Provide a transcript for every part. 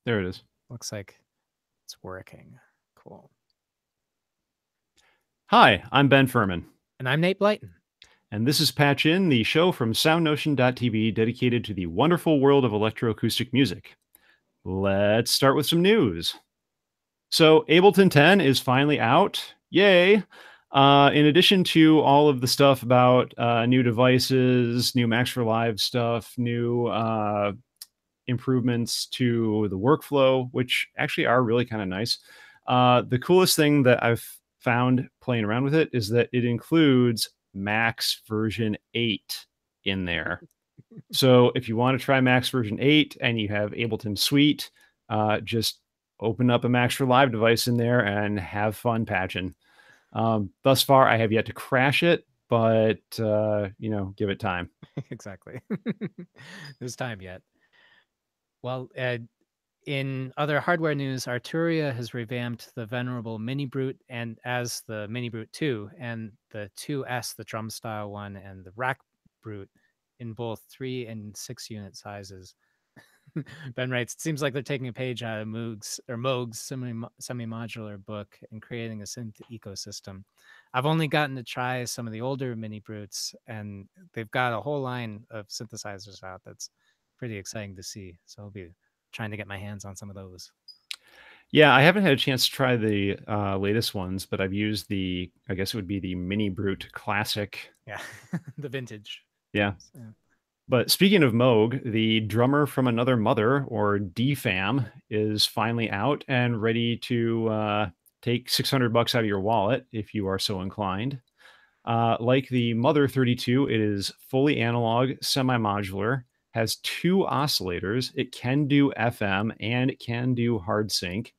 There it is. Looks like it's working. Cool. Hi, I'm Ben Furman, And I'm Nate Blyton. and this is Patch In, the show from SoundNotion.tv dedicated to the wonderful world of electroacoustic music. Let's start with some news. So, Ableton 10 is finally out. Yay! In addition to all of the stuff about new devices, new Max for Live stuff, new improvements to the workflow, which actually are really kind of nice. The coolest thing that I've found playing around with it is that it includes Max version 8 in there. So if you want to try Max version 8 and you have Ableton Suite, just open up a Max for Live device in there and have fun patching. Thus far, I have yet to crash it, but give it time. Exactly. There's time yet. Well, in other hardware news, Arturia has revamped the venerable Mini Brute and as the Mini Brute 2 and the 2S, the drum style one, and the Rack Brute in both 3 and 6 unit sizes. Ben writes, it seems like they're taking a page out of Moog's semi-modular book and creating a synth ecosystem. I've only gotten to try some of the older Mini Brutes, and they've got a whole line of synthesizers out that's pretty exciting to see. So I'll be trying to get my hands on some of those. Yeah, I haven't had a chance to try the latest ones, but I've used I guess it would be the Mini Brute Classic. Yeah, the vintage. Yeah. Yeah. But speaking of Moog, the drummer from Another Mother, or DFAM, is finally out and ready to take $600 out of your wallet if you are so inclined. Like the Mother 32, it is fully analog, semi-modular, has 2 oscillators. It can do FM and it can do hard sync.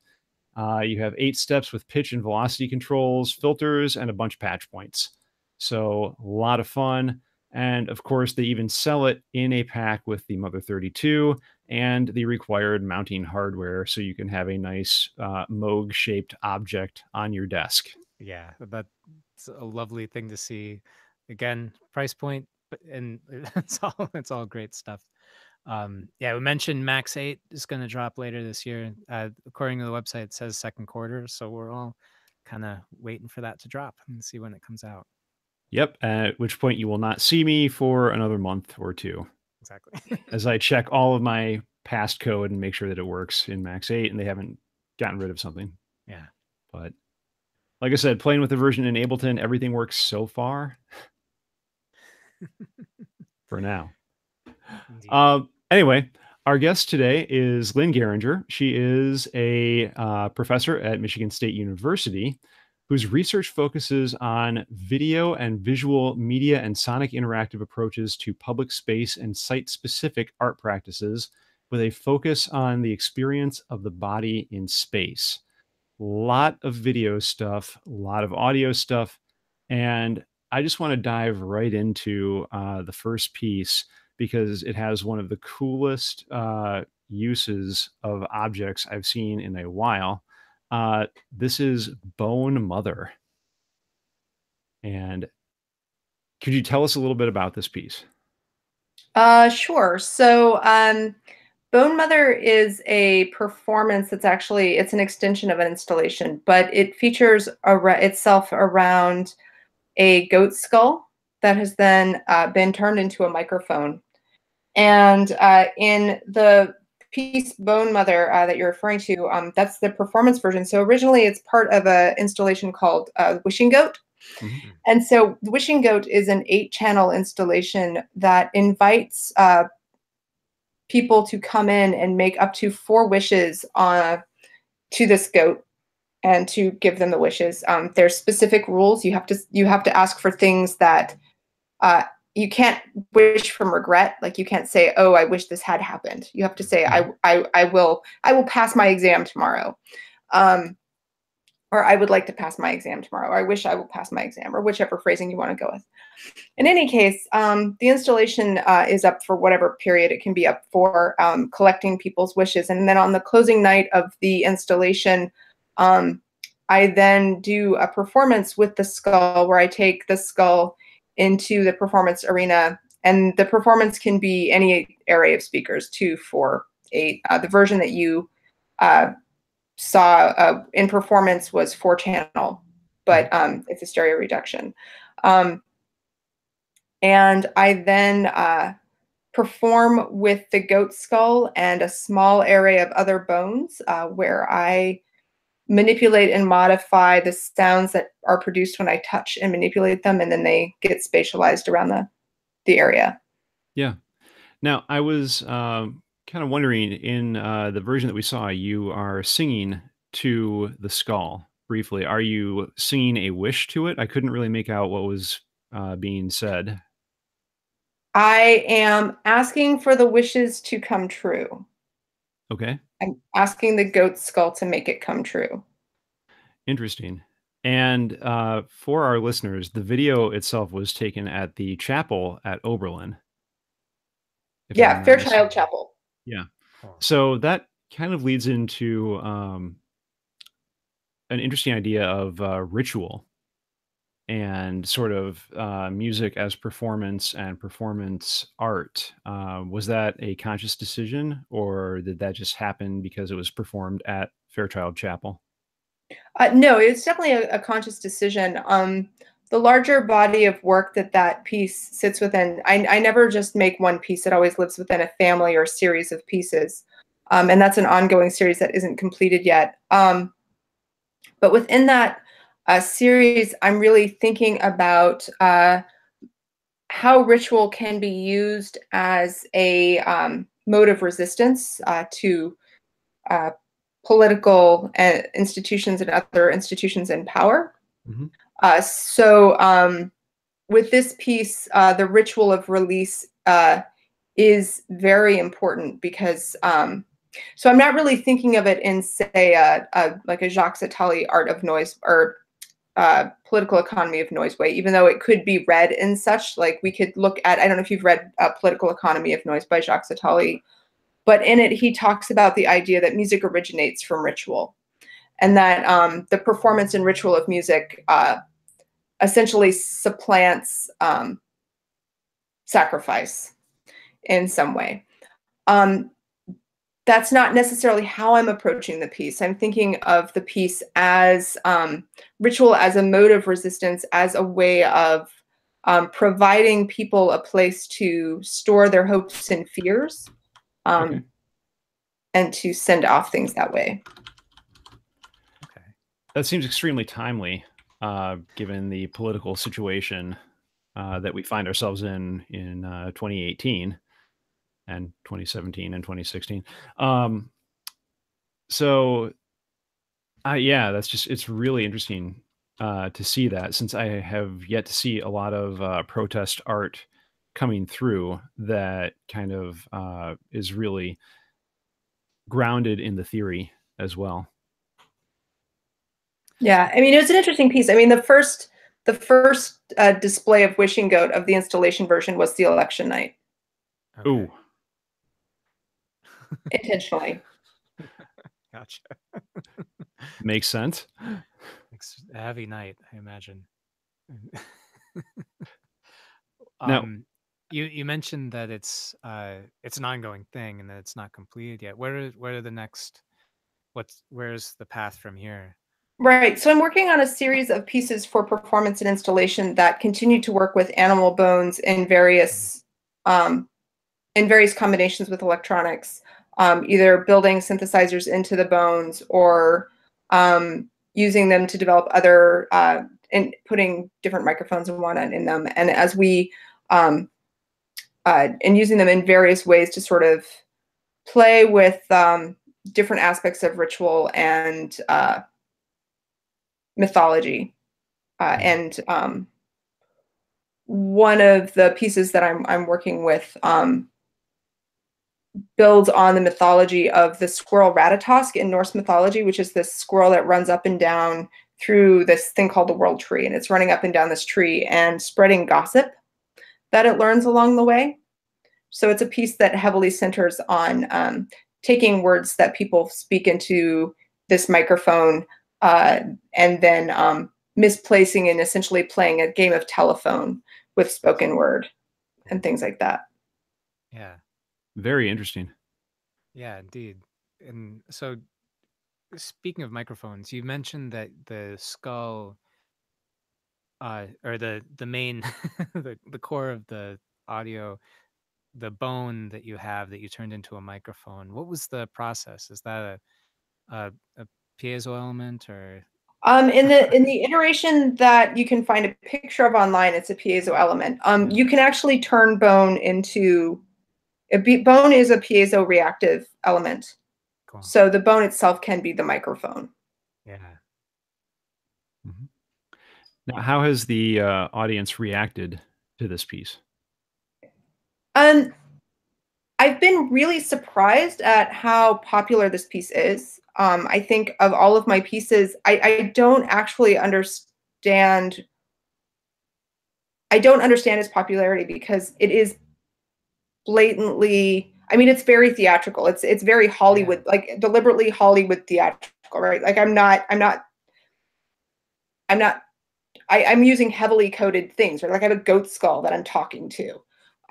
You have 8 steps with pitch and velocity controls, filters, and a bunch of patch points. So a lot of fun. And of course, they even sell it in a pack with the Mother 32 and the required mounting hardware so you can have a nice Moog shaped object on your desk. Yeah, that's a lovely thing to see. Again, price point, and it's all great stuff. Yeah, we mentioned Max 8 is going to drop later this year. According to the website, it says second quarter, so we're all kind of waiting for that to drop and see when it comes out. Yep. At which point you will not see me for another month or two Exactly. as I check all of my past code and make sure that it works in Max 8 and they haven't gotten rid of something. Yeah. But like I said, playing with the version in Ableton, everything works so far for now. Indeed. Anyway, our guest today is Lynn Geringer. She is a professor at Michigan State University whose research focuses on video and visual media and sonic interactive approaches to public space and site-specific art practices with a focus on the experience of the body in space. A lot of video stuff, a lot of audio stuff, and I just want to dive right into the first piece because it has one of the coolest uses of objects I've seen in a while. This is Bone Mother. And could you tell us a little bit about this piece? Sure. So, Bone Mother is a performance that's actually it's an extension of an installation, but it features itself around a goat skull that has then been turned into a microphone. And in the piece Bone Mother that you're referring to, that's the performance version. So originally it's part of an installation called Wishing Goat. Mm-hmm. And so the Wishing Goat is an 8-channel installation that invites people to come in and make up to 4 wishes to this goat and to give them the wishes. There's specific rules. You have to ask for things that you can't wish from regret. Like you can't say, "Oh, I wish this had happened." You have to say, "I will pass my exam tomorrow," or "I would like to pass my exam tomorrow," or "I wish I will pass my exam," or whichever phrasing you want to go with. In any case, the installation is up for whatever period it can be up for, collecting people's wishes. And then on the closing night of the installation, I then do a performance with the skull where I take the skull into the performance arena. And the performance can be any array of speakers, 2, 4, 8. The version that you saw in performance was 4-channel, but it's a stereo reduction. And I then perform with the goat skull and a small array of other bones, where I manipulate and modify the sounds that are produced when I touch and manipulate them, and then they get spatialized around the area. Yeah. Now, I was kind of wondering in the version that we saw, you are singing to the skull briefly. Are you singing a wish to it? I couldn't really make out what was being said. I am asking for the wishes to come true. Okay. I'm asking the goat skull to make it come true. Interesting. And for our listeners, the video itself was taken at the chapel at Oberlin. If I'm Yeah, not Fairchild mistaken. Chapel. Yeah. So that kind of leads into an interesting idea of ritual and sort of music as performance and performance art. Was that a conscious decision, or did that just happen because it was performed at Fairchild Chapel? No, it's definitely a conscious decision. The larger body of work that piece sits within, I never just make one piece. It always lives within a family or series of pieces. And that's an ongoing series that isn't completed yet. But within that series, I'm really thinking about how ritual can be used as a mode of resistance to political institutions and other institutions in power. So with this piece, the ritual of release is very important because so I'm not really thinking of it in, say, like a Jacques Attali art of noise or political economy of noise way, even though it could be read in such. Like we could look at, I don't know if you've read Political Economy of Noise by Jacques Attali, but in it he talks about the idea that music originates from ritual, and that the performance and ritual of music essentially supplants sacrifice in some way. That's not necessarily how I'm approaching the piece. I'm thinking of the piece as ritual as a mode of resistance, as a way of providing people a place to store their hopes and fears, Okay. and to send off things that way. Okay. That seems extremely timely, given the political situation that we find ourselves in 2018 and 2017 and 2016. So, yeah, it's really interesting to see that, since I have yet to see a lot of protest art coming through that kind of is really grounded in the theory as well. Yeah, I mean, it was an interesting piece. I mean, the first display of Wishing Goat of the installation version was the election night. Okay. Ooh, Intentionally. Gotcha. makes sense. It's a heavy night, I imagine. Now, you mentioned that it's an ongoing thing and that it's not completed yet. Where are the next? Where's the path from here? Right. So I'm working on a series of pieces for performance and installation that continue to work with animal bones in various combinations with electronics, either building synthesizers into the bones or using them to develop other and putting different microphones and whatnot in them. And as we and using them in various ways to sort of play with different aspects of ritual and mythology. And one of the pieces that I'm working with builds on the mythology of the squirrel Ratatosk in Norse mythology, which is this squirrel that runs up and down through this thing called the world tree. And it's running up and down this tree and spreading gossip that it learns along the way. So it's a piece that heavily centers on taking words that people speak into this microphone and then misplacing and essentially playing a game of telephone with spoken word and things like that. Yeah. very interesting. Yeah, indeed. And so speaking of microphones, you mentioned that the skull, or the main, the core of the audio, the bone that you have that you turned into a microphone. What was the process? Is that a piezo element or? In the iteration that you can find a picture of online, it's a piezo element. You can actually turn bone into bone is a piezo reactive element. Cool. So the bone itself can be the microphone. Yeah. Mm-hmm. Now, how has the audience reacted to this piece? I've been really surprised at how popular this piece is. I think of all of my pieces, I don't actually understand. I don't understand its popularity because it is blatantly. I mean, it's very theatrical. It's very Hollywood, like deliberately Hollywood theatrical, right? Like I'm using heavily coded things, right? Like I have a goat skull that I'm talking to.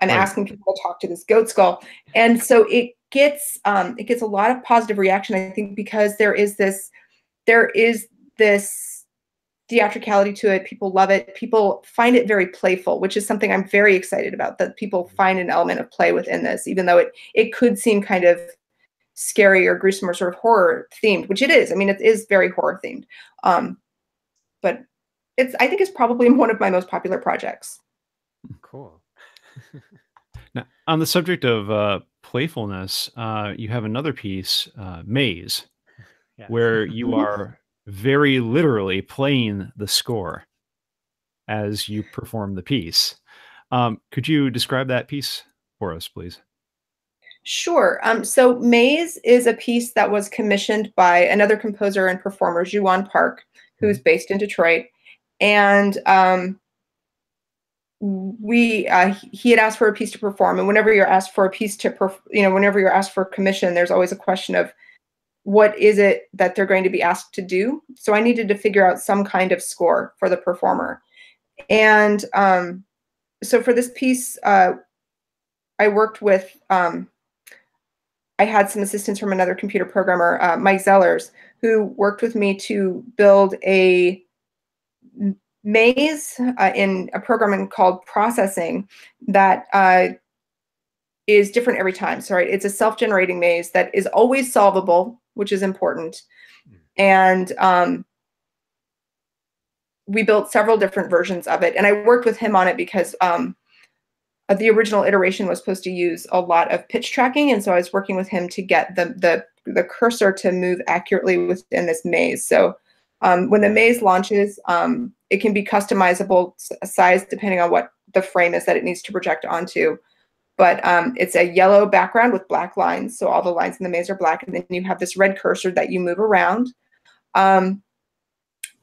I'm asking people to talk to this goat skull. And so it gets a lot of positive reaction, I think, because there is this theatricality to it. People love it. People find it very playful, which is something I'm very excited about, that people find an element of play within this, even though it could seem kind of scary or gruesome or sort of horror themed, which it is. I mean, it is very horror themed. But I think it's probably one of my most popular projects. Cool. Now, on the subject of playfulness, you have another piece, Maze, where you are very literally playing the score as you perform the piece. Could you describe that piece for us, please? Sure. So Maze is a piece that was commissioned by another composer and performer, Ju-Won Park, who's based in Detroit. And he had asked for a piece to perform, and whenever you're asked for a piece to whenever you're asked for a commission, there's always a question of what is it that they're going to be asked to do. So I needed to figure out some kind of score for the performer. And so for this piece, I worked with I had some assistance from another computer programmer, Mike Zellers, who worked with me to build a maze in a program called Processing that is different every time. So, right, it's a self-generating maze that is always solvable, which is important. And we built several different versions of it. And I worked with him on it because the original iteration was supposed to use a lot of pitch tracking. And so I was working with him to get the cursor to move accurately within this maze. So when the maze launches, it can be customizable size depending on what the frame is that it needs to project onto. But it's a yellow background with black lines. So all the lines in the maze are black. And then you have this red cursor that you move around. And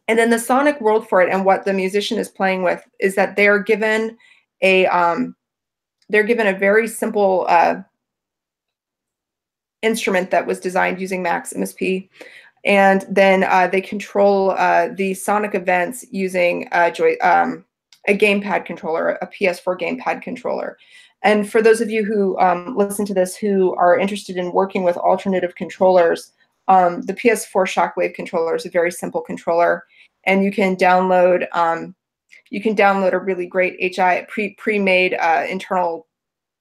then the sonic world for it and what the musician is playing with is that they're given a very simple instrument that was designed using Max MSP. And then they control the sonic events using a gamepad controller, a PS4 gamepad controller. And for those of you who listen to this who are interested in working with alternative controllers, the PS4 Shockwave controller is a very simple controller, and you can download a really great HI pre-made internal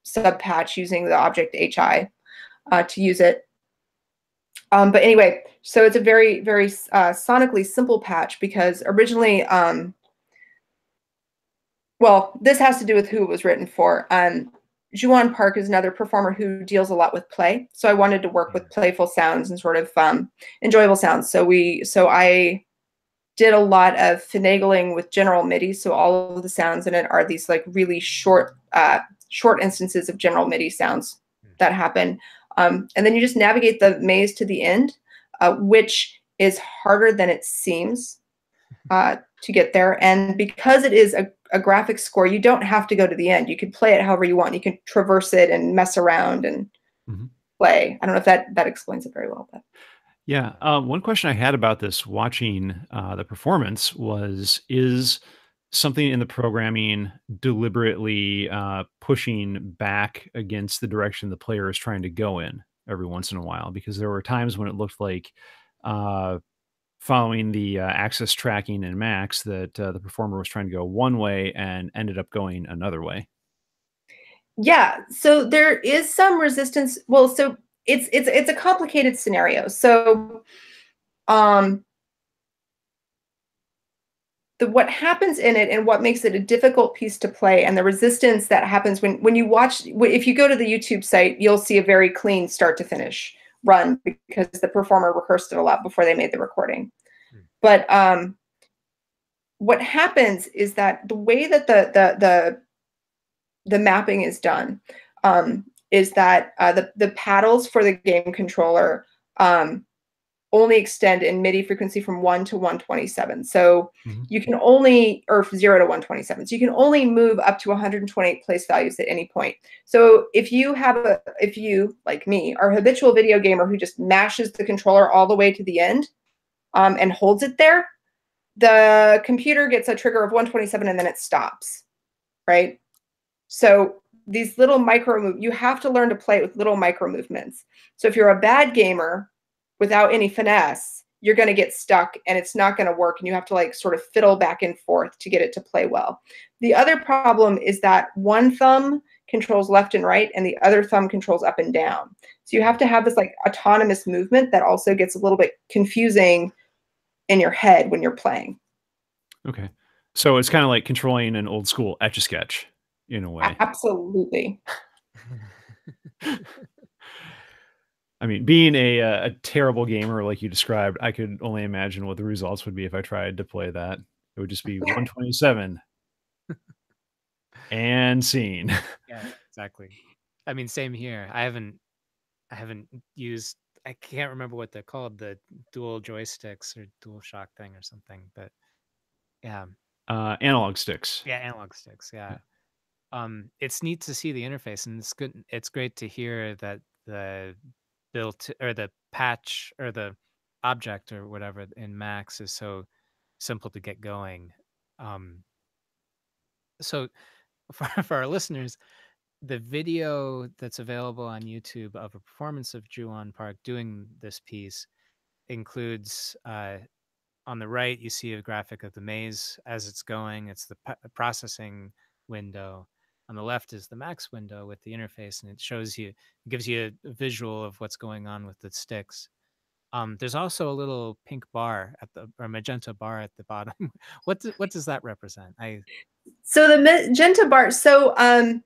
sub patch using the object HI to use it. But anyway, so it's a very, very sonically simple patch because originally, well, this has to do with who it was written for. Ju-Won Park is another performer who deals a lot with play. So I wanted to work with playful sounds and sort of enjoyable sounds. So I did a lot of finagling with general MIDI. So all of the sounds in it are these like really short instances of general MIDI sounds that happen. And then you just navigate the maze to the end, which is harder than it seems to get there. And because it is a graphic score, you don't have to go to the end. You can play it however you want. You can traverse it and mess around and play. I don't know if that explains it very well. But. Yeah. One question I had about this watching the performance is something in the programming deliberately pushing back against the direction the player is trying to go in every once in a while? Because there were times when it looked like following the axis tracking in Max, that the performer was trying to go one way and ended up going another way. Yeah, so there is some resistance. Well, so it's a complicated scenario. So what happens in it and what makes it a difficult piece to play, and the resistance that happens when you watch, if you go to the YouTube site, you'll see a very clean start to finish run because the performer rehearsed it a lot before they made the recording. But what happens is that the way that the mapping is done is that the paddles for the game controller only extend in MIDI frequency from 1 to 127. So you can only, or 0 to 127. So you can only move up to 128 place values at any point. So if you like me, are a habitual video gamer who just mashes the controller all the way to the end and holds it there, the computer gets a trigger of 127 and then it stops, right? So these little you have to learn to play with little micro movements. So if you're a bad gamer without any finesse, you're going to get stuck and it's not going to work. And you have to like sort of fiddle back and forth to get it to play well. The other problem is that one thumb controls left and right and the other thumb controls up and down. So you have to have this like autonomous movement that also gets a little bit confusing in your head when you're playing. Okay. So it's kind of like controlling an old school Etch-a-Sketch in a way. Absolutely. I mean, being a terrible gamer like you described, I could only imagine what the results would be if I tried to play that. It would just be 127 and scene. Yeah, exactly. I mean, same here. I haven't used, I can't remember what they're called, the dual joysticks or dual shock thing or something, but yeah. Analog sticks. Yeah, analog sticks. Yeah. It's neat to see the interface, and it's great to hear that the built or the patch or the object or whatever in Max is so simple to get going. So for our listeners, the video that's available on YouTube of a performance of Ju-on Park doing this piece includes on the right, you see a graphic of the maze as it's going. It's the processing window. On the left is the Max window with the interface, and it gives you a visual of what's going on with the sticks. There's also a little pink bar or magenta bar at the bottom. What does that represent? So the magenta bar. So on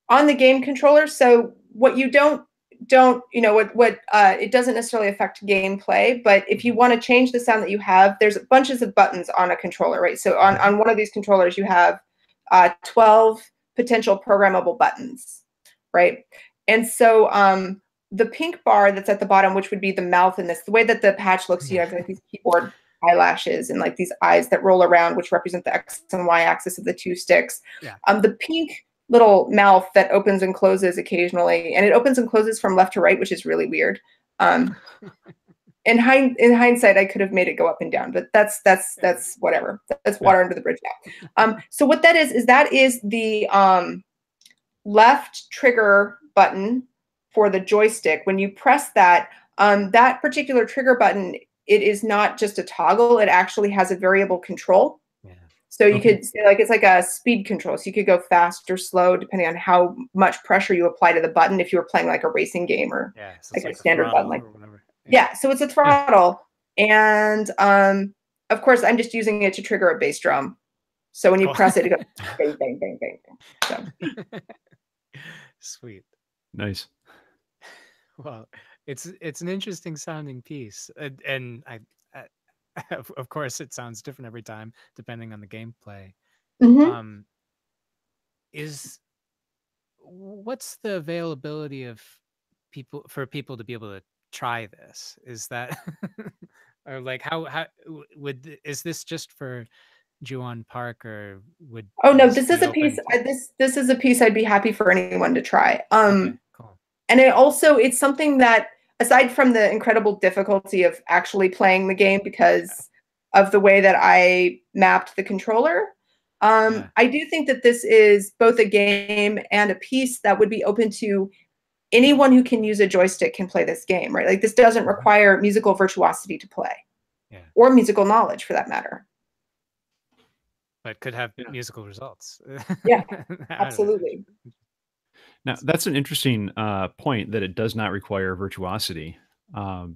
the game controller. So what you don't it doesn't necessarily affect gameplay, but if you want to change the sound that you have, there's bunches of buttons on a controller, right? So on one of these controllers, you have 12 potential programmable buttons, right? And so the pink bar that's at the bottom, which would be the mouth in this, the way that the patch looks, you have like these keyboard eyelashes and like these eyes that roll around, which represent the X and Y axis of the two sticks. Yeah. The pink little mouth that opens and closes occasionally, and it opens and closes from left to right, which is really weird. In hindsight, I could have made it go up and down, but that's whatever. That's water under the bridge now. So what that is the left trigger button for the joystick. When you press that, that particular trigger button, it is not just a toggle. It actually has a variable control. So you could say like it's like a speed control. So you could go fast or slow depending on how much pressure you apply to the button if you were playing like a racing game or so like a standard button. Like yeah, so it's a throttle. And of course, I'm just using it to trigger a bass drum. So when you press it, it goes bang, bang, bang, bang. So. Sweet. Nice. Well, it's an interesting sounding piece, and I of course, it sounds different every time depending on the gameplay. Mm-hmm. What's the availability of people to be able to try this? Is that or like how is this just for Ju-on Park, or would? Oh no, this is a piece. This is a piece I'd be happy for anyone to try. Okay, cool. And it's something that, aside from the incredible difficulty of actually playing the game because of the way that I mapped the controller, I do think that this is both a game and a piece that would be open to anyone who can use a joystick can play this game, right? Like this doesn't require musical virtuosity to play, or musical knowledge for that matter. But could have musical results. Yeah, absolutely. Now, that's an interesting point that it does not require virtuosity,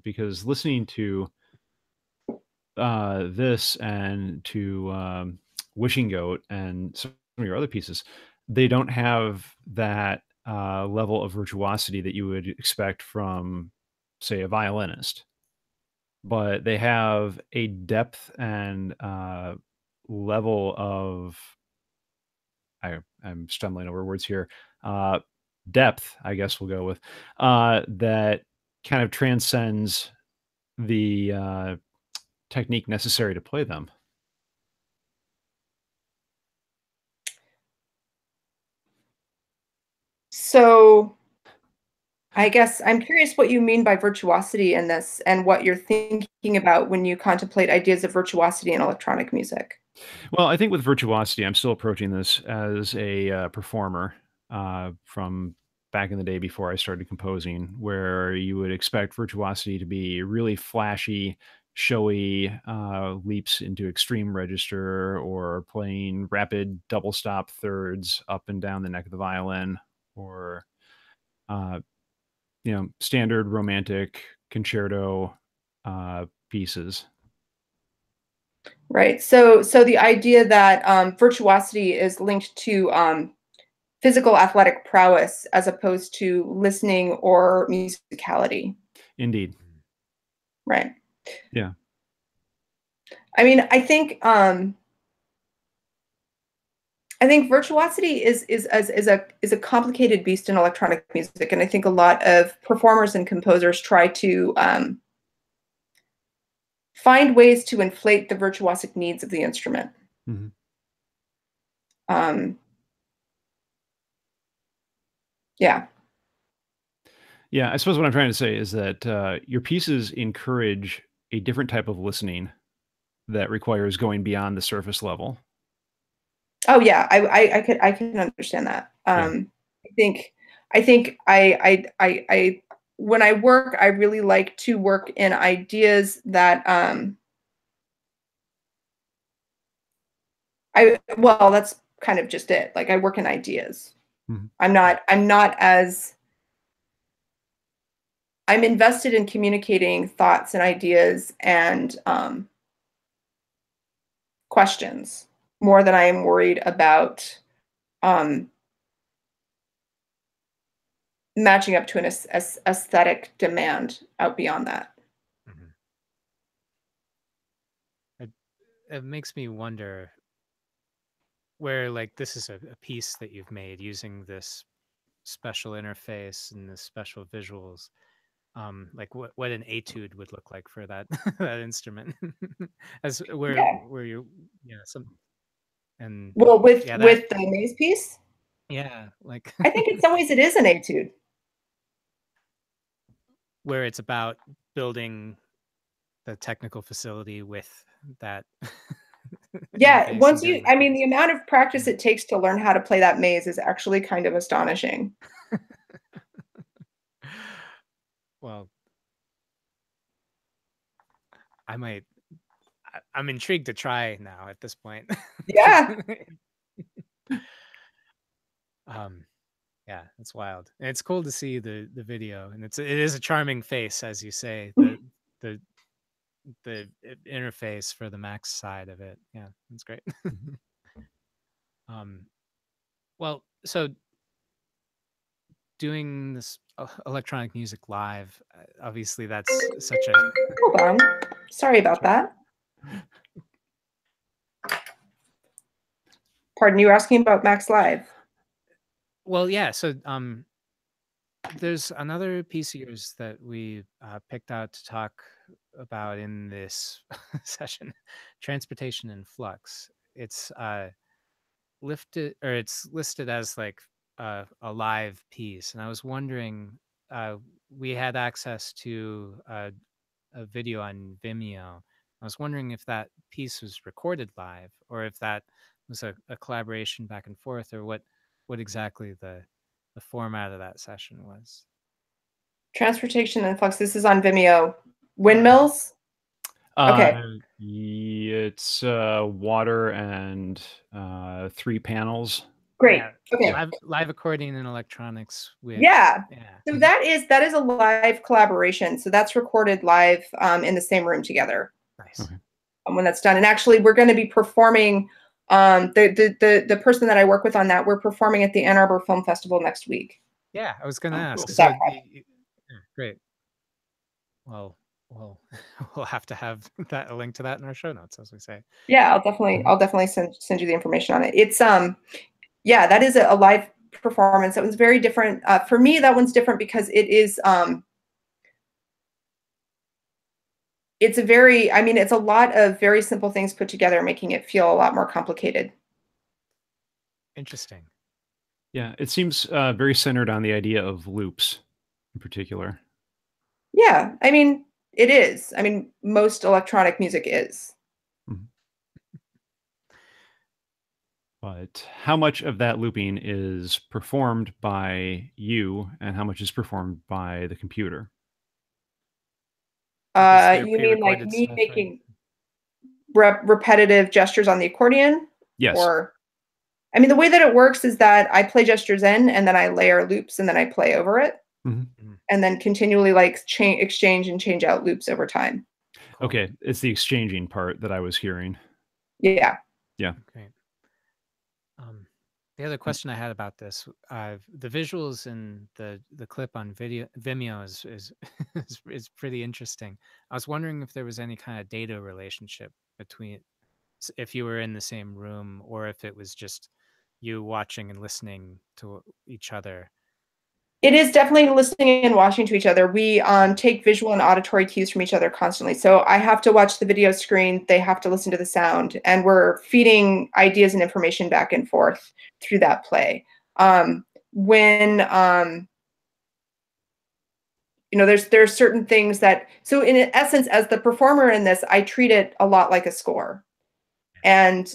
because listening to this and to Wishing Goat and some of your other pieces, they don't have that level of virtuosity that you would expect from, say, a violinist, but they have a depth and level of I'm stumbling over words here. Depth, I guess we'll go with that kind of transcends the technique necessary to play them. So I guess I'm curious what you mean by virtuosity in this and what you're thinking about when you contemplate ideas of virtuosity in electronic music. Well, I think with virtuosity, I'm still approaching this as a performer from back in the day before I started composing, where you would expect virtuosity to be really flashy, showy leaps into extreme register or playing rapid double stop thirds up and down the neck of the violin, or uh, standard romantic concerto pieces. Right. So the idea that virtuosity is linked to physical athletic prowess as opposed to listening or musicality. Indeed. Right. Yeah. I mean, I think virtuosity is a complicated beast in electronic music, and I think a lot of performers and composers try to find ways to inflate the virtuosic needs of the instrument. Mm-hmm. Yeah. Yeah, I suppose what I'm trying to say is that your pieces encourage a different type of listening that requires going beyond the surface level. Oh yeah, I can understand that. Yeah. I think I when I work, I really like to work in ideas that well, that's kind of just it. Like I work in ideas. Mm-hmm. I'm invested in communicating thoughts and ideas and questions more than I am worried about matching up to an aesthetic demand out beyond that. It makes me wonder where, like, this is a piece that you've made using this special interface and the special visuals. Like what an etude would look like for that that instrument, as where you some and well with that, the maze piece. Yeah, like I think in some ways it is an etude, where it's about building the technical facility with that. Yeah, once you, I mean, the amount of practice it takes to learn how to play that maze is actually kind of astonishing. Well, I'm intrigued to try now at this point. Yeah. Yeah, it's wild. And it's cool to see the video, and it is a charming face, as you say. The interface for the Max side of it. Yeah, that's great. Well, so doing this electronic music live, obviously that's such a... Hold on. Sorry about that. Pardon, you were asking about Max Live. Well, yeah, so there's another piece of yours that we picked out to talk about in this session, Transportation in Flux. It's it's listed as like a live piece, and I was wondering, we had access to a video on Vimeo. I was wondering if that piece was recorded live, or if that was a collaboration back and forth, or what exactly the format of that session was. Transportation and flux. This is on Vimeo. Windmills. Okay. It's water and 3 panels. Great. Yeah. Okay. Live accordion and electronics with Yeah. yeah. So that is a live collaboration. So that's recorded live in the same room together. Nice. Okay. When that's done. And actually we're going to be performing the person that I work with on that, we're performing at the Ann Arbor Film Festival next week. Yeah, I was going to ask. Cool. So great. Well, we'll have to have a link to that in our show notes, as we say. Yeah, I'll definitely send you the information on it. It's yeah, that is a live performance. That one's very different. For me, that one's different because it is it's a lot of very simple things put together, making it feel a lot more complicated. Interesting. Yeah, it seems very centered on the idea of loops in particular. Yeah, I mean, it is. I mean, most electronic music is. Mm-hmm. But how much of that looping is performed by you and how much is performed by the computer? You mean like me making repetitive gestures on the accordion? Yes. Or, I mean, the way that it works is that I play gestures in and then I layer loops and then I play over it. Mm-hmm. And then continually like exchange and change out loops over time. Cool. Okay. It's the exchanging part that I was hearing. Yeah. Yeah. Great. The other question I had about this, the visuals in the clip on Vimeo is pretty interesting. I was wondering if there was any kind of data relationship between, if you were in the same room or if it was just you watching and listening to each other. It is definitely listening and watching to each other. We take visual and auditory cues from each other constantly. So I have to watch the video screen. They have to listen to the sound, and we're feeding ideas and information back and forth through that play. There's certain things that, so in essence, as the performer in this, I treat it a lot like a score, and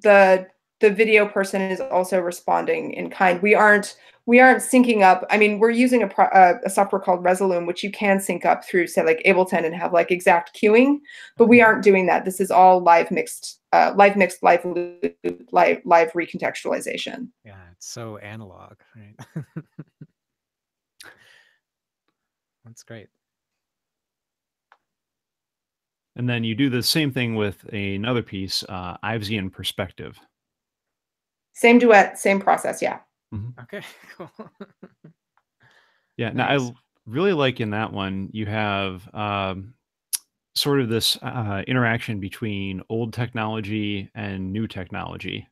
the video person is also responding in kind. We aren't syncing up. I mean, we're using a software called Resolume, which you can sync up through, say, like Ableton and have like exact cueing, but we aren't doing that. This is all live mixed, live recontextualization. Yeah, it's so analog, right? That's great. And then you do the same thing with another piece, Ivesian Perspective. Same duet, same process, yeah. Mm-hmm. Okay, cool. Yeah, now I really like in that one, you have sort of this interaction between old technology and new technology,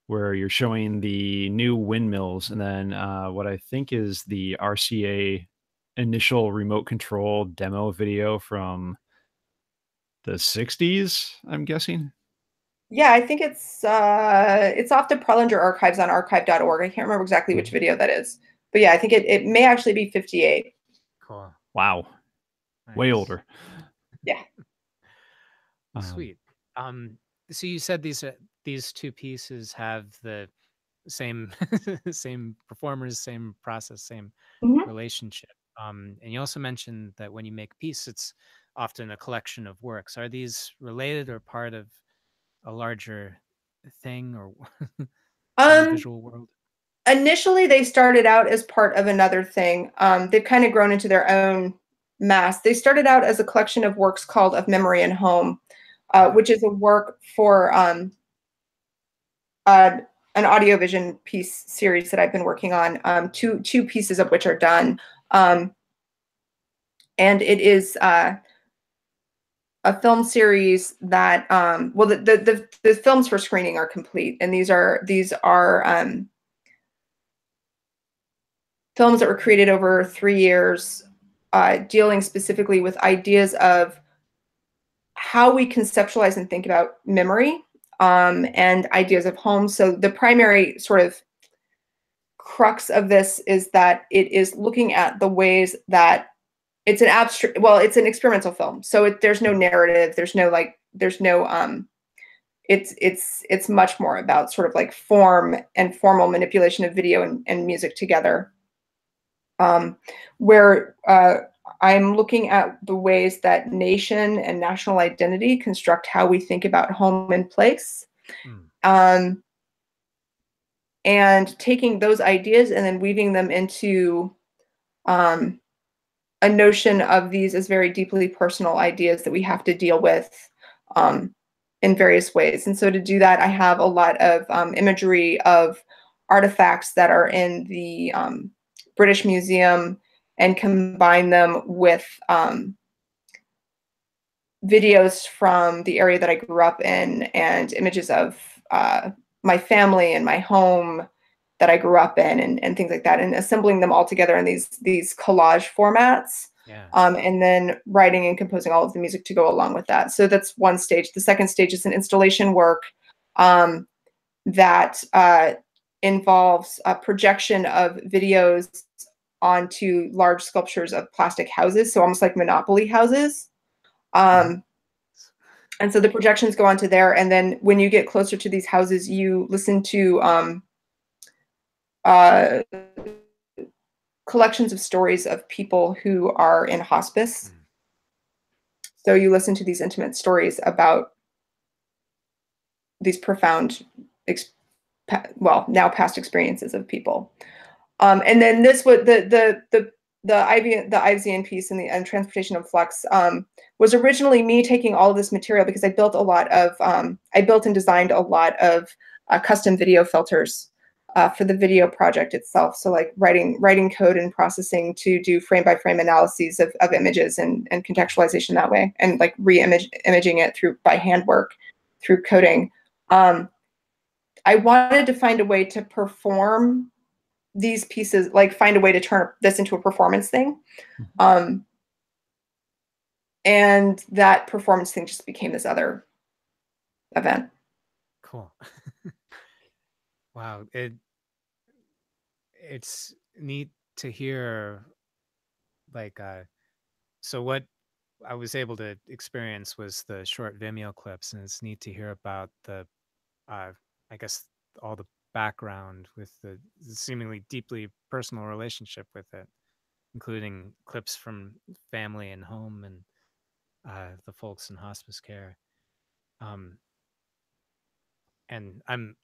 where you're showing the new windmills and then what I think is the RCA initial remote control demo video from the 60s, I'm guessing. Yeah, I think it's off the Prelinger archives on archive.org. I can't remember exactly which video that is. But yeah, I think it may actually be 58. Cool. Wow. Nice. Way older. Yeah. Sweet. So you said these two pieces have the same same performers, same process, same relationship. And you also mentioned that when you make a piece, it's often a collection of works. Are these related or part of a larger thing or visual world? Initially, they started out as part of another thing. They've kind of grown into their own mass. They started out as a collection of works called Of Memory and Home, which is a work for an Audiovision piece series that I've been working on, two pieces of which are done. And it is a film series that, well, the films for screening are complete, and these are films that were created over 3 years, dealing specifically with ideas of how we conceptualize and think about memory, and ideas of home. So the primary sort of crux of this is that it is looking at the ways that it's an abstract, well, it's an experimental film. So there's no narrative, there's no it's much more about sort of like form and formal manipulation of video and music together. um, where I'm looking at the ways that nation and national identity construct how we think about home and place. Um, and taking those ideas and then weaving them into a notion of these as very deeply personal ideas that we have to deal with in various ways. And so to do that, I have a lot of imagery of artifacts that are in the British Museum and combine them with videos from the area that I grew up in and images of my family and my home that I grew up in and things like that, and assembling them all together in these collage formats. Yeah. And then writing and composing all of the music to go along with that. So that's one stage. The second stage is an installation work that involves a projection of videos onto large sculptures of plastic houses, so almost like Monopoly houses. And so the projections go onto there, and then when you get closer to these houses, you listen to collections of stories of people who are in hospice. So you listen to these intimate stories about these profound, now past experiences of people. And then this would the Ivesian piece and Transportation of Flux was originally me taking all of this material because I built a lot of I built and designed a lot of custom video filters for the video project itself. So like writing code and processing to do frame by frame analyses of images and contextualization that way, and like imaging it by handwork through coding. I wanted to find a way to perform these pieces, like find a way to turn this into a performance thing. And that performance thing just became this other event. Cool. Wow. It's neat to hear, like, so what I was able to experience was the short Vimeo clips, and it's neat to hear about the, I guess, all the background with the seemingly deeply personal relationship with it, including clips from family and home and the folks in hospice care. And I'm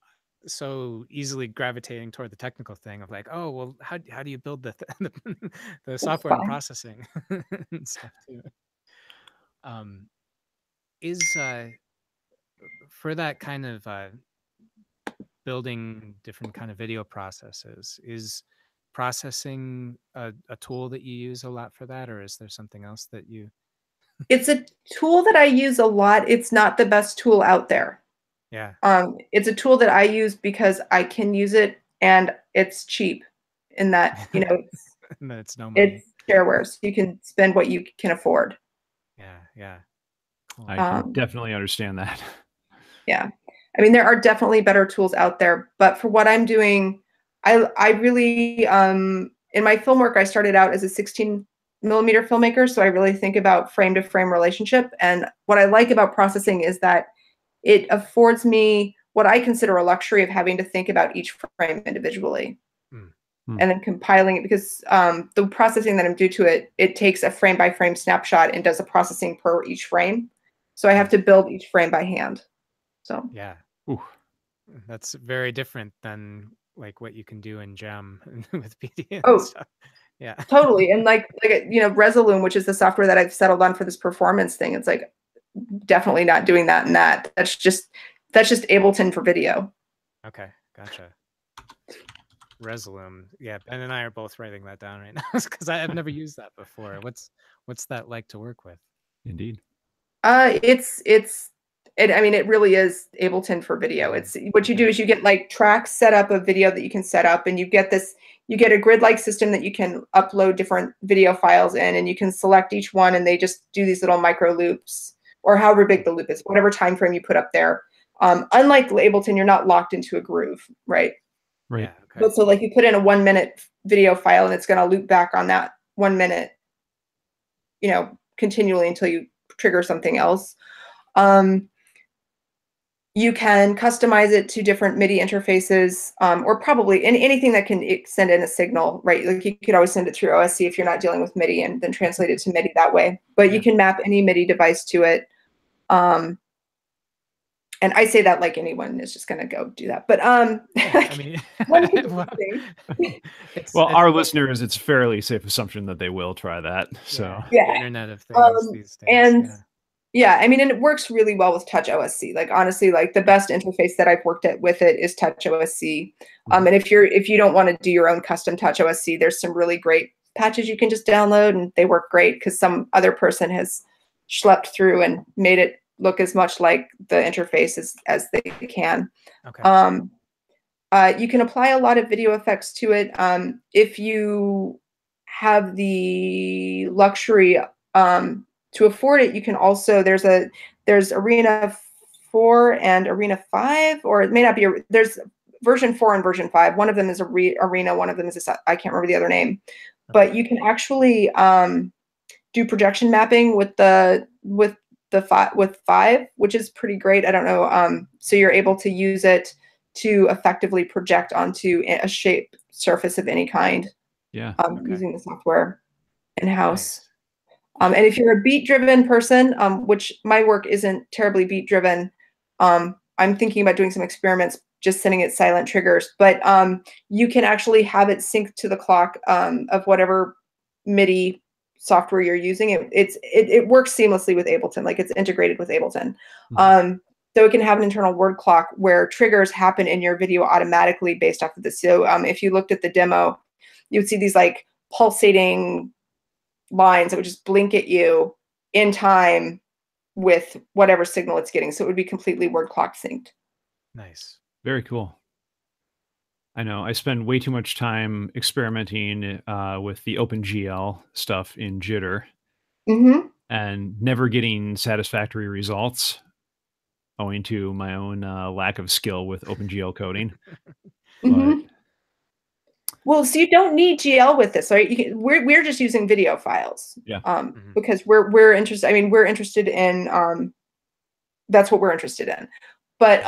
so easily gravitating toward the technical thing of like, oh, well, how do you build the software and processing and stuff too? Is for that kind of building different kind of video processes, is processing a tool that you use a lot for that, or is there something else that you? It's a tool that I use a lot. It's not the best tool out there. Yeah. It's a tool that I use because I can use it and it's cheap in that, you know, it's no money. It's shareware, so you can spend what you can afford. Yeah. Cool. I can definitely understand that. Yeah. I mean, there are definitely better tools out there, but for what I'm doing, I really, in my film work, I started out as a 16mm filmmaker, so I really think about frame to frame relationship. And what I like about processing is that it affords me what I consider a luxury of having to think about each frame individually and then compiling it, because the processing that I'm due to it takes a frame by frame snapshot and does a processing per each frame. So I have to build each frame by hand. So yeah. Ooh. That's very different than like what you can do in Gem with PD and stuff. Yeah, totally. And like you know, Resolume, which is the software that I've settled on for this performance thing, it's like definitely not doing that and that. That's just Ableton for video. Okay, gotcha. Resolume. Yeah, Ben and I are both writing that down right now because I have never used that before. What's that like to work with? Indeed. I mean, it really is Ableton for video. It's what you do is you get like tracks set up of video that you can set up, and you get a grid-like system that you can upload different video files in, and you can select each one, and they just do these little micro loops, or however big the loop is, whatever time frame you put up there. Unlike Ableton, you're not locked into a groove, right? Right. Yeah, okay. But so like you put in a 1 minute video file, and it's going to loop back on that 1 minute, you know, continually until you trigger something else. You can customize it to different MIDI interfaces, or probably anything that can send in a signal, right? Like you could always send it through OSC if you're not dealing with MIDI, and then translate it to MIDI that way. But you can map any MIDI device to it. And I say that like anyone is just going to go do that. But I mean, well, our listeners, it's fairly safe assumption that they will try that. So the Internet of Things these days. And yeah, I mean, and it works really well with Touch OSC. Like honestly, like the best interface that I've worked at with it is Touch OSC. And if you don't want to do your own custom Touch OSC, there's some really great patches you can just download, and they work great because some other person has schlepped through and made it look as much like the interface as they can. You can apply a lot of video effects to it. If you have the luxury to afford it, you can also, there's Arena 4 and Arena 5, or it may not be, there's version 4 and version 5. One of them is Arena, one of them is, I can't remember the other name. But you can actually do projection mapping with 5, which is pretty great. I don't know. So you're able to use it to effectively project onto a shape surface of any kind. Yeah. Using the software in-house. And if you're a beat-driven person, which my work isn't terribly beat-driven, I'm thinking about doing some experiments, just sending it silent triggers. But you can actually have it sync to the clock of whatever MIDI software you're using. It works seamlessly with Ableton, like it's integrated with Ableton. So it can have an internal word clock where triggers happen in your video automatically based off of this. So if you looked at the demo, you would see these like pulsating lines that would just blink at you in time with whatever signal it's getting. So it would be completely word clock synced. Nice. Very cool. I know I spend way too much time experimenting with the OpenGL stuff in Jitter and never getting satisfactory results owing to my own lack of skill with OpenGL coding. Well, so you don't need GL with this, right? We're just using video files, because we're interested. I mean, we're interested in that's what we're interested in. But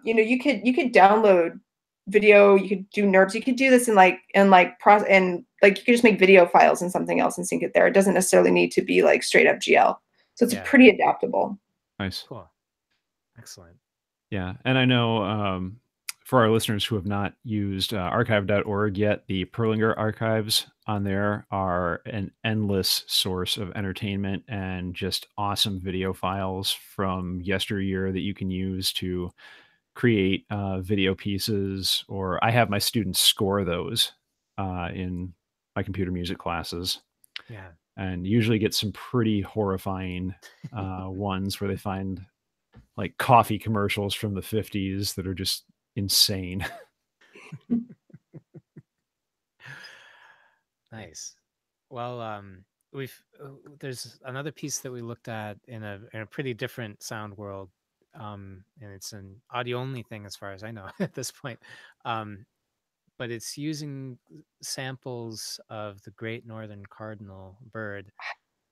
you know, you could download video, you could do NURBS, you could do this in like you could just make video files in something else and sync it there. It doesn't necessarily need to be like straight up GL. So it's pretty adaptable. Nice. Cool. Excellent. Yeah. And I know for our listeners who have not used archive.org yet, the Perlinger archives on there are an endless source of entertainment and just awesome video files from yesteryear that you can use to create video pieces, or I have my students score those in my computer music classes. Yeah. And usually get some pretty horrifying ones where they find like coffee commercials from the 50s that are just insane. Nice. Well, there's another piece that we looked at in a pretty different sound world, and it's an audio only thing as far as I know at this point, but it's using samples of the great northern cardinal bird,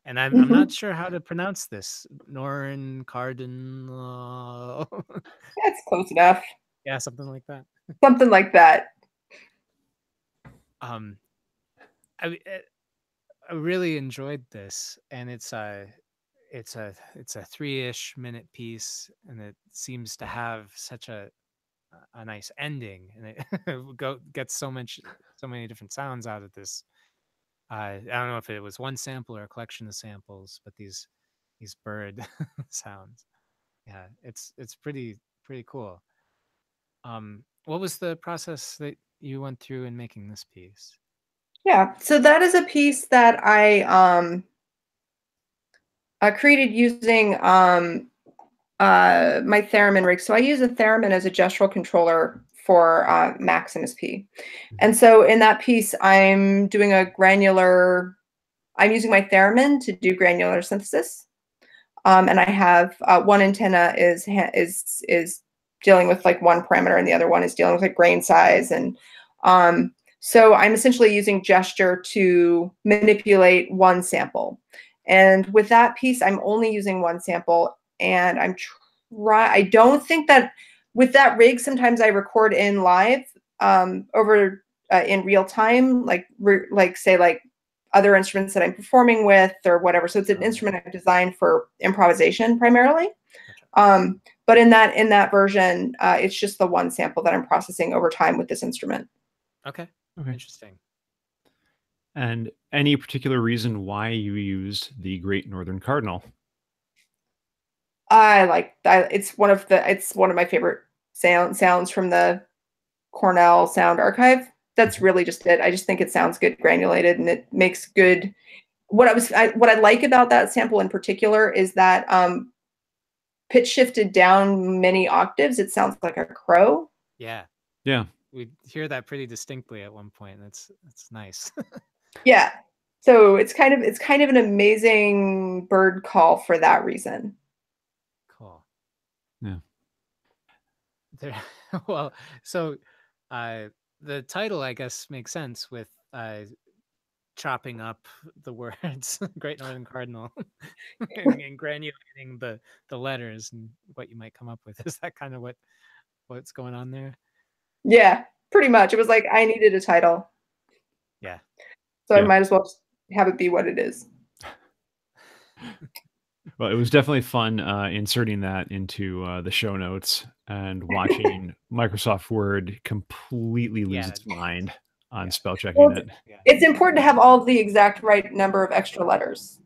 and I'm not sure how to pronounce this. Northern cardinal. That's close enough. Yeah, something like that. Something like that. I really enjoyed this, and it's a 3-ish minute piece, and it seems to have such a nice ending, and it gets so many different sounds out of this. I don't know if it was one sample or a collection of samples, but these bird sounds, yeah, it's pretty cool. What was the process that you went through in making this piece? Yeah, so that is a piece that I created using my theremin rig. So I use a theremin as a gestural controller for Max MSP. And so in that piece, I'm using my theremin to do granular synthesis. And I have one antenna is dealing with like one parameter, and the other one is dealing with like grain size. And so I'm essentially using gesture to manipulate one sample. And with that piece, I'm only using one sample, and I'm right. I don't think that with that rig, sometimes I record in live over in real time, like say like other instruments that I'm performing with or whatever. So it's an instrument I've designed for improvisation primarily. Gotcha. But in that version, it's just the one sample that I'm processing over time with this instrument. Okay. Okay. Interesting. And any particular reason why you used the Great Northern Cardinal? It's one of my favorite sounds from the Cornell Sound Archive. That's really just it. I just think it sounds good granulated, and it makes good. What I like about that sample in particular is that pitch shifted down many octaves. It sounds like a crow. Yeah. Yeah. We hear that pretty distinctly at one point. That's nice. Yeah. So it's kind of an amazing bird call for that reason. Cool. Yeah. Well, so the title, I guess, makes sense with chopping up the words Great Northern Cardinal and granulating the letters and what you might come up with. Is that kind of what's going on there? Yeah, pretty much. It was like I needed a title. Yeah. So I might as well just have it be what it is. Well, it was definitely fun inserting that into the show notes and watching Microsoft Word completely lose its mind on spell checking it. It's important to have all the exact right number of extra letters.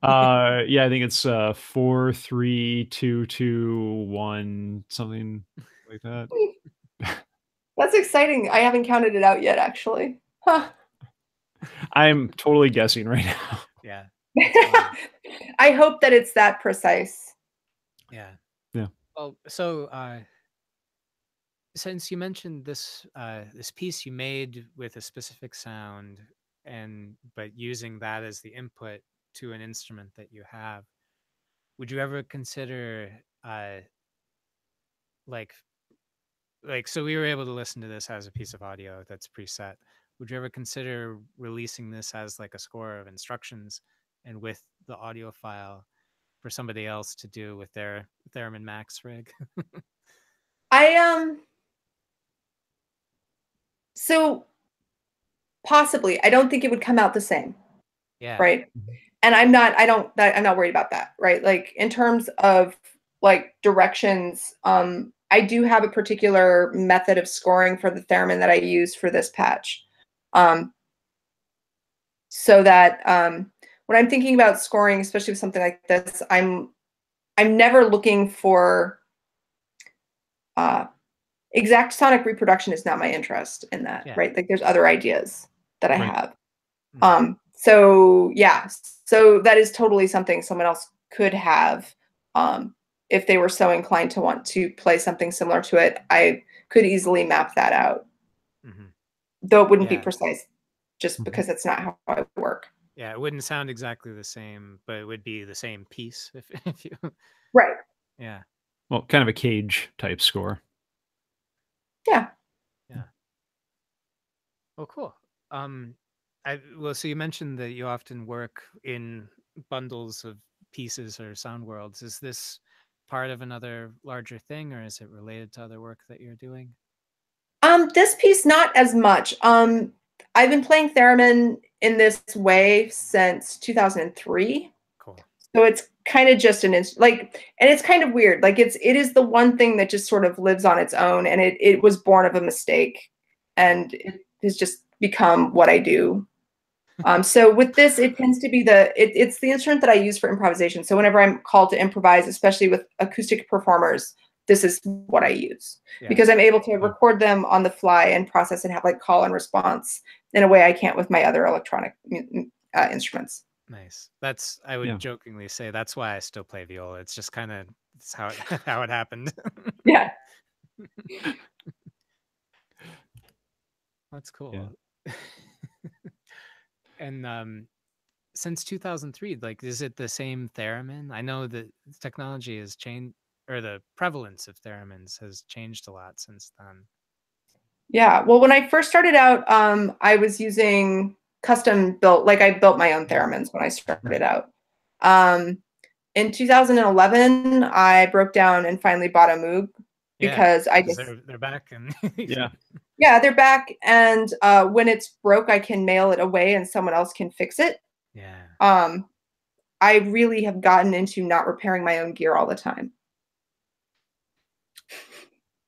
Yeah, I think it's 4, 3, 2, 2, 1, something like that. That's exciting. I haven't counted it out yet, actually. Huh. I'm totally guessing right now. Yeah. I hope that it's that precise. Yeah. Yeah. Well, so since you mentioned this this piece you made with a specific sound but using that as the input to an instrument that you have, would you ever consider like so we were able to listen to this as a piece of audio that's preset. Would you ever consider releasing this as like a score of instructions and with the audio file for somebody else to do with their Theremin Max rig? So possibly. I don't think it would come out the same. Yeah. Right. And I'm not worried about that. Right. Like in terms of like directions, I do have a particular method of scoring for the theremin that I use for this patch. So that when I'm thinking about scoring, especially with something like this, I'm never looking for exact sonic reproduction is not my interest in that, right? Like there's other ideas that I have. So yeah, so that is totally something someone else could have. If they were so inclined to want to play something similar to it, I could easily map that out. Though it wouldn't be precise just because it's not how I work. Yeah, it wouldn't sound exactly the same, but it would be the same piece if you Right. Yeah. Well, kind of a cage type score. Yeah. Yeah. Oh, cool. So you mentioned that you often work in bundles of pieces or sound worlds. Is this part of another larger thing, or is it related to other work that you're doing? This piece, not as much. I've been playing theremin in this way since 2003. Cool. So it's kind of just and it's kind of weird. Like it is the one thing that just sort of lives on its own, and it was born of a mistake, and it has just become what I do. So with this, it tends to be it's the instrument that I use for improvisation. So whenever I'm called to improvise, especially with acoustic performers, this is what I use because I'm able to record them on the fly and process and have like call and response in a way I can't with my other electronic instruments. Nice. I would jokingly say that's why I still play viola. It's just kind of how it happened. Yeah. That's cool. Yeah. And since 2003, like, is it the same theremin? I know that technology has changed, or the prevalence of theremins has changed a lot since then. Yeah. Well, when I first started out, I was using custom built, like I built my own theremins when I started out. In 2011, I broke down and finally bought a Moog because I just they're back and yeah, they're back, and when it's broke, I can mail it away and someone else can fix it. Yeah. I really have gotten into not repairing my own gear all the time.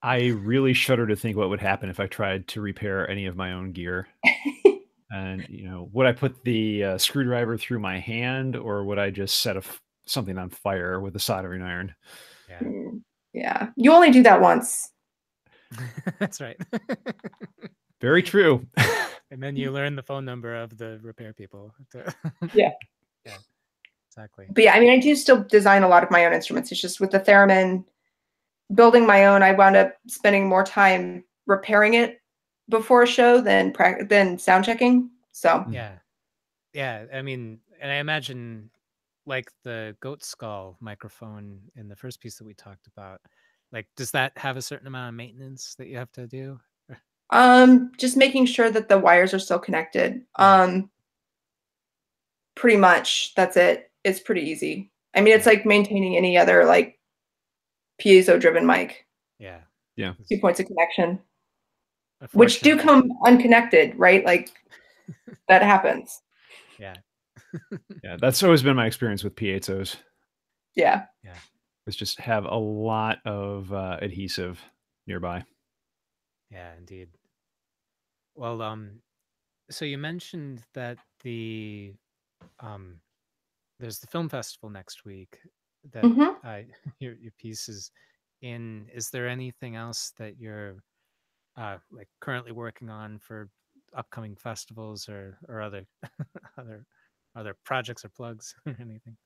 I really shudder to think what would happen if I tried to repair any of my own gear. And, you know, would I put the screwdriver through my hand, or would I just set something on fire with a soldering iron? Yeah. Yeah. You only do that once. That's right. Very true. And then you learn the phone number of the repair people. Yeah. Yeah. Exactly. But yeah, I mean, I do still design a lot of my own instruments. It's just with the theremin, building my own, I wound up spending more time repairing it before a show than sound checking. So yeah. I mean, and I imagine like the goat skull microphone in the first piece that we talked about, like, does that have a certain amount of maintenance that you have to do? Just making sure that the wires are still connected. Pretty much that's it. It's pretty easy. I mean, it's like maintaining any other like piezo driven mic. Yeah. 2 points of connection, which do come unconnected, right? Like that happens. Yeah. Yeah, that's always been my experience with piezos. Yeah. Is just have a lot of adhesive nearby. Yeah, indeed. Well, so you mentioned that there's the film festival next week that your piece is in. Is there anything else that you're like currently working on for upcoming festivals or other other projects or plugs or anything?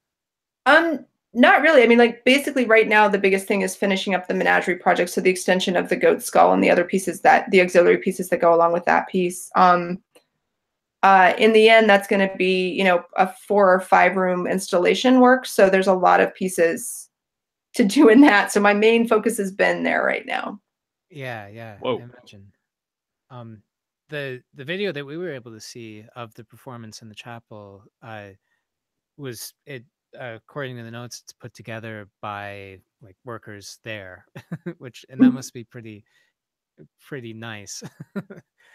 Not really. I mean, like basically right now the biggest thing is finishing up the Menagerie project, so the extension of the goat skull and the other pieces, that the auxiliary pieces that go along with that piece. In the end, that's going to be, you know, a 4 or 5 room installation work. So there's a lot of pieces to do in that. So my main focus has been there right now. Yeah. Whoa. I imagine. The video that we were able to see of the performance in the chapel was it. According to the notes, it's put together by like workers there, and that must be pretty nice.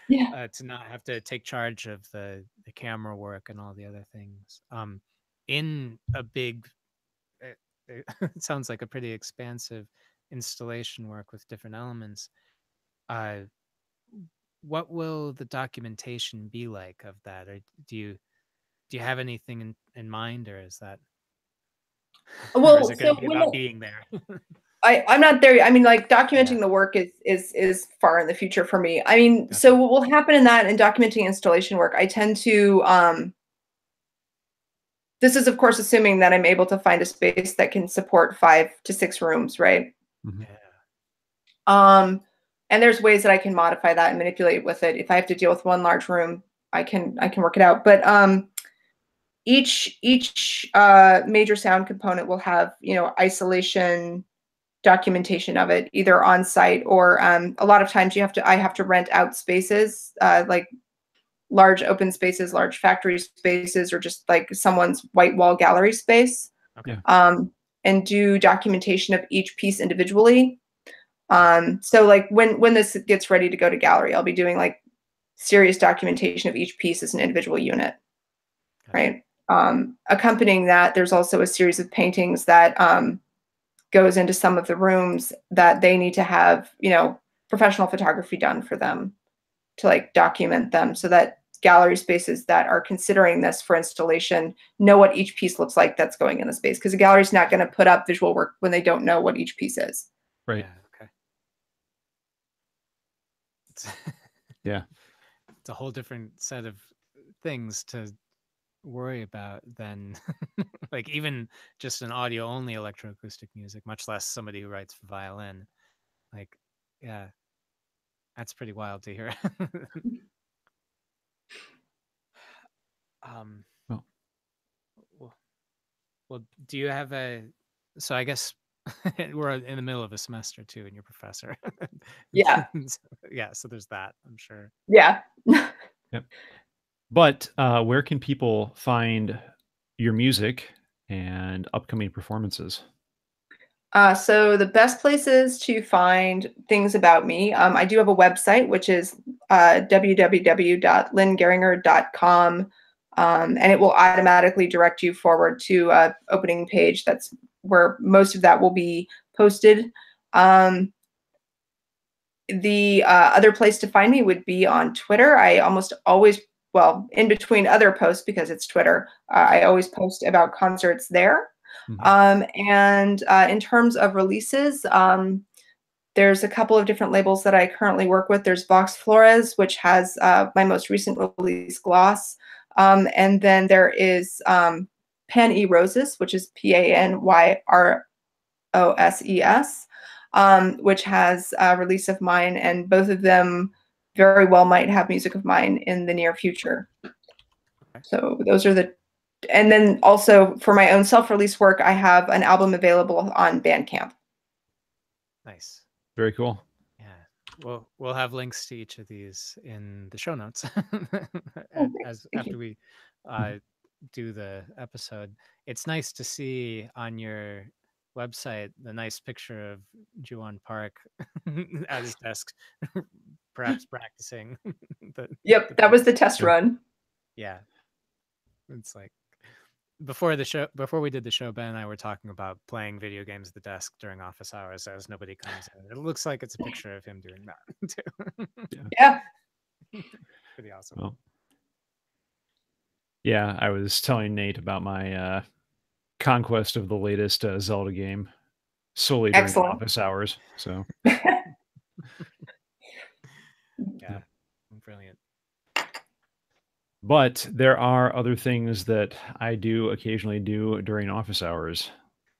Yeah. To not have to take charge of the camera work and all the other things. In a big, it sounds like a pretty expansive installation work with different elements. What will the documentation be like of that, or do you have anything in mind, or is that? Well, or is it going to be about being there? I'm not there. I mean, like documenting the work is far in the future for me. I mean, so what will happen in that and documenting installation work, I tend to, this is of course assuming that I'm able to find a space that can support 5 to 6 rooms, right? Yeah. And there's ways that I can modify that and manipulate with it. If I have to deal with one large room, I can work it out. But each major sound component will have, you know, isolation documentation of it, either on site or a lot of times I have to rent out spaces, like large open spaces, large factory spaces, or just like someone's white wall gallery space. Okay. And do documentation of each piece individually. So like when this gets ready to go to gallery, I'll be doing like serious documentation of each piece as an individual unit, right? Accompanying that, there's also a series of paintings that goes into some of the rooms that they need to have, you know, professional photography done for them to like document them, so that gallery spaces that are considering this for installation know what each piece looks like that's going in the space, because the gallery's not going to put up visual work when they don't know what each piece is. Right. Yeah. It's a whole different set of things to worry about than like even just an audio only electroacoustic music, much less somebody who writes for violin. Like, yeah, that's pretty wild to hear. Well, do you have so I guess we're in the middle of a semester too, and you're a professor. Yeah. So there's that, I'm sure. Yeah. Yep. But where can people find your music and upcoming performances? So the best places to find things about me, I do have a website, which is www.lynnegeringer.com, and it will automatically direct you forward to a opening page. That's where most of that will be posted. The other place to find me would be on Twitter. I almost always, well, in between other posts, because it's Twitter, I always post about concerts there. And in terms of releases, there's a couple of different labels that I currently work with. There's Vox Flores, which has my most recent release, Gloss. And then there is Pan E Roses, which is PANYROSES, which has a release of mine, and both of them very well might have music of mine in the near future. So those are the, and then also for my own self-release work, I have an album available on Bandcamp. Nice. Very cool. Yeah. We'll have links to each of these in the show notes after we do the episode. It's nice to see on your website the nice picture of Ju-won Park at his desk, perhaps practicing. Yep, that was the test run. Yeah. It's like before we did the show, Ben and I were talking about playing video games at the desk during office hours as nobody comes in. It looks like it's a picture of him doing that too. Yeah. Pretty awesome. Well, yeah, I was telling Nate about my conquest of the latest Zelda game solely during office hours. So yeah, brilliant. But there are other things that I do occasionally do during office hours,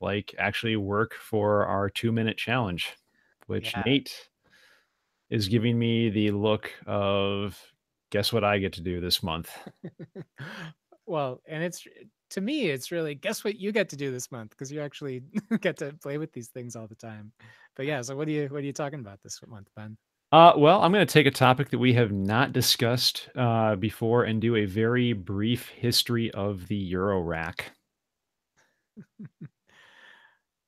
like actually work for our 2-minute challenge, which Nate is giving me the look of, guess what I get to do this month? Well, and it's, to me, it's really, guess what you get to do this month, because you actually get to play with these things all the time. But yeah, so what are you talking about this month, Ben? Well, I'm going to take a topic that we have not discussed before and do a very brief history of the Eurorack.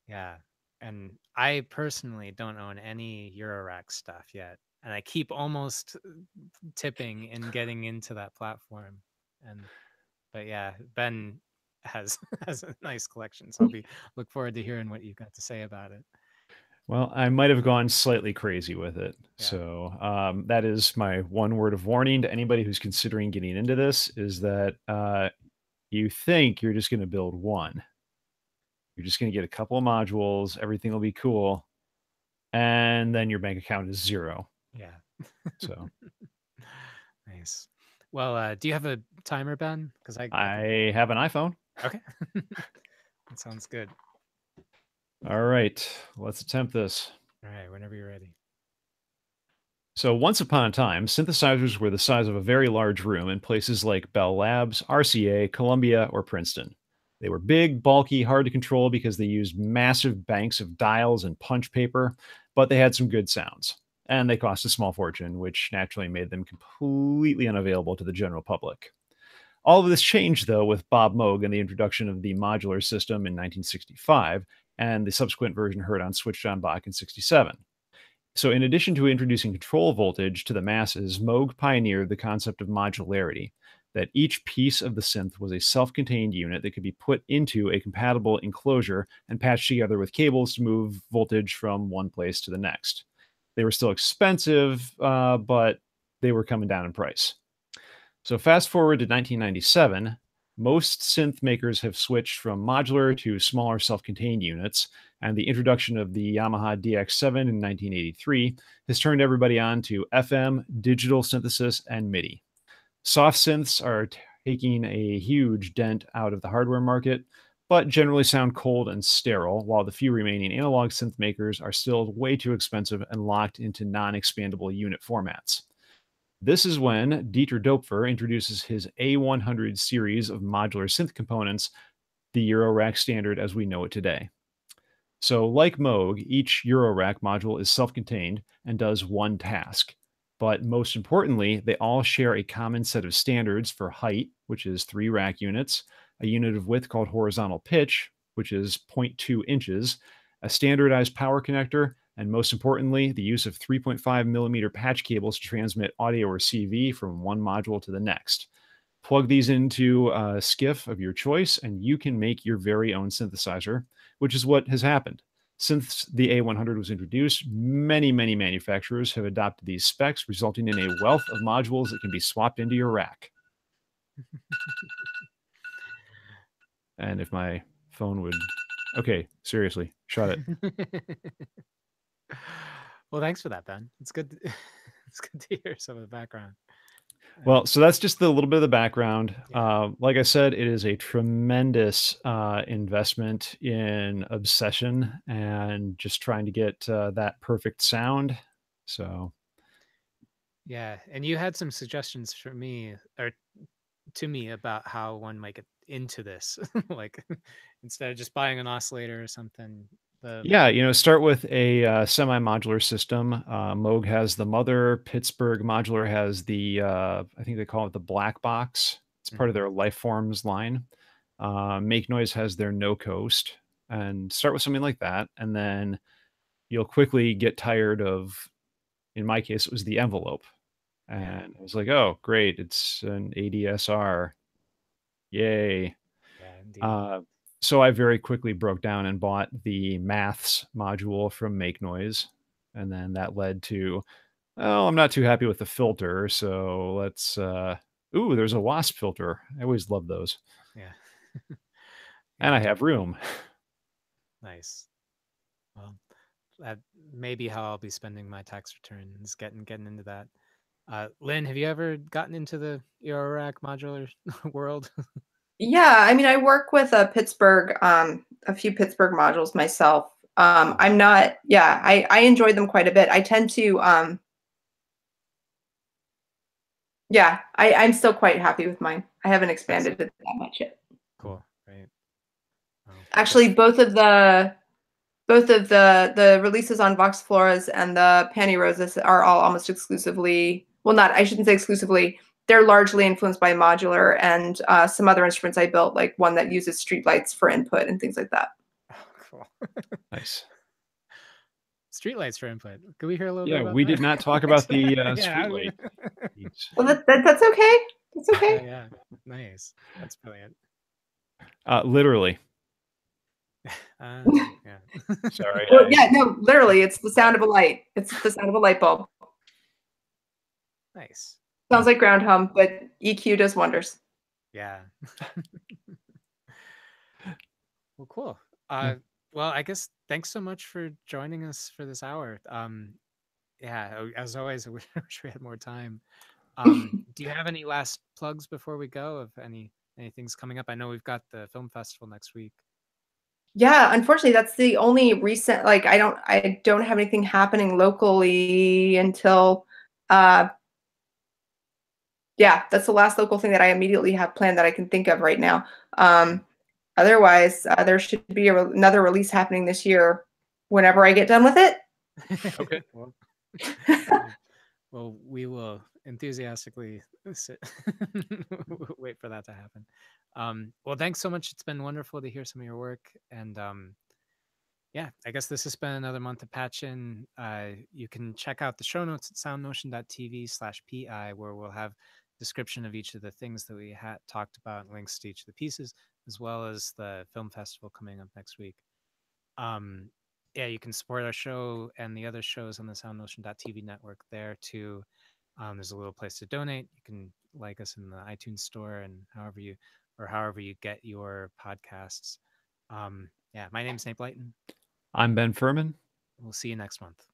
Yeah, and I personally don't own any Eurorack stuff yet, and I keep almost tipping and getting into that platform. But yeah, Ben has a nice collection, so I'll look forward to hearing what you've got to say about it. Well, I might have gone slightly crazy with it. Yeah. So that is my one word of warning to anybody who's considering getting into this, is that you think you're just going to build one. You're just going to get a couple of modules. Everything will be cool. And then your bank account is zero. Yeah. So nice. Well, do you have a timer, Ben? Because I have an iPhone. Okay. That sounds good. All right, let's attempt this. All right, whenever you're ready. So once upon a time, synthesizers were the size of a very large room in places like Bell Labs, RCA, Columbia, or Princeton. They were big, bulky, hard to control because they used massive banks of dials and punch paper, but they had some good sounds. And they cost a small fortune, which naturally made them completely unavailable to the general public. All of this changed, though, with Bob Moog and the introduction of the modular system in 1965, and the subsequent version heard on Switched on Bach in 1967. So in addition to introducing control voltage to the masses, Moog pioneered the concept of modularity, that each piece of the synth was a self-contained unit that could be put into a compatible enclosure and patched together with cables to move voltage from one place to the next. They were still expensive, but they were coming down in price. So fast forward to 1997, most synth makers have switched from modular to smaller self-contained units, and the introduction of the Yamaha DX7 in 1983 has turned everybody on to FM, digital synthesis, and MIDI. Soft synths are taking a huge dent out of the hardware market, but generally sound cold and sterile, while the few remaining analog synth makers are still way too expensive and locked into non-expandable unit formats. This is when Dieter Doepfer introduces his A100 series of modular synth components, the Eurorack standard as we know it today. So like Moog, each Eurorack module is self-contained and does one task. But most importantly, they all share a common set of standards for height, which is 3 rack units, a unit of width called horizontal pitch, which is 0.2 inches, a standardized power connector, and most importantly, the use of 3.5 millimeter patch cables to transmit audio or CV from one module to the next. Plug these into a SCIF of your choice, and you can make your very own synthesizer, which is what has happened. Since the A100 was introduced, many, many manufacturers have adopted these specs, resulting in a wealth of modules that can be swapped into your rack. And if my phone would... Okay, seriously, shut it. Well, thanks for that, Ben. It's good. It's good to hear some of the background. Well, so that's just a little bit of the background. Like I said, it is a tremendous investment in obsession and just trying to get that perfect sound. So, yeah, and you had some suggestions for me or to me about how one might get into this, like instead of just buying an oscillator or something. Yeah, start with a semi-modular system. Moog has the Mother. Pittsburgh Modular has the, I think they call it the Black Box. It's part of their Lifeforms line. Make Noise has their No Coast. And start with something like that. And then you'll quickly get tired of, in my case, it was the envelope. And I was like, oh, great. It's an ADSR. Yay. Yeah, indeed. So I very quickly broke down and bought the Maths module from Make Noise. And then that led to, oh, I'm not too happy with the filter. So let's, ooh, there's a Wasp filter. I always love those. Yeah. And I have room. Nice. Well, that may be how I'll be spending my tax return, is getting into that. Lynn, have you ever gotten into the Eurorack modular world? Yeah, I mean, I work with a few Pittsburgh modules myself. I'm not, yeah, I enjoy them quite a bit. I tend to, yeah, I'm still quite happy with mine. I haven't expanded it that much yet. Cool, right? Actually, both of the releases on Vox Floras and the Panty Roses are all almost exclusively, well, not, I shouldn't say exclusively, they're largely influenced by modular and some other instruments I built, like one that uses streetlights for input and things like that. Oh, cool. Nice. Streetlights for input. Could we hear a little bit Yeah, about we that? did not talk about the streetlight. Well, that's okay. That's okay. Yeah, nice. That's brilliant. Literally. Yeah. Sorry. Well, yeah, no, literally, it's the sound of a light. It's the sound of a light bulb. Nice. Sounds like ground hum, but EQ does wonders. Yeah. Well, cool. Well, I guess thanks so much for joining us for this hour. Yeah, as always, I wish we had more time. Do you have any last plugs before we go, of anything's coming up? I know we've got the film festival next week. Yeah, unfortunately, that's the only recent, like, I don't have anything happening locally until yeah, that's the last local thing that I immediately have planned that I can think of right now. Otherwise, there should be another release happening this year whenever I get done with it. Okay. Well, we will enthusiastically wait for that to happen. Well, thanks so much. It's been wonderful to hear some of your work. And yeah, I guess this has been another month of Patchin. You can check out the show notes at soundnotion.tv/PI, where we'll have description of each of the things that we talked about and links to each of the pieces, as well as the film festival coming up next week. Yeah, you can support our show and the other shows on the soundnotion.tv network there too. There's a little place to donate. You can like us in the iTunes store and however you get your podcasts. Yeah, my name's Nate Blyton. I'm Ben Furman. We'll see you next month.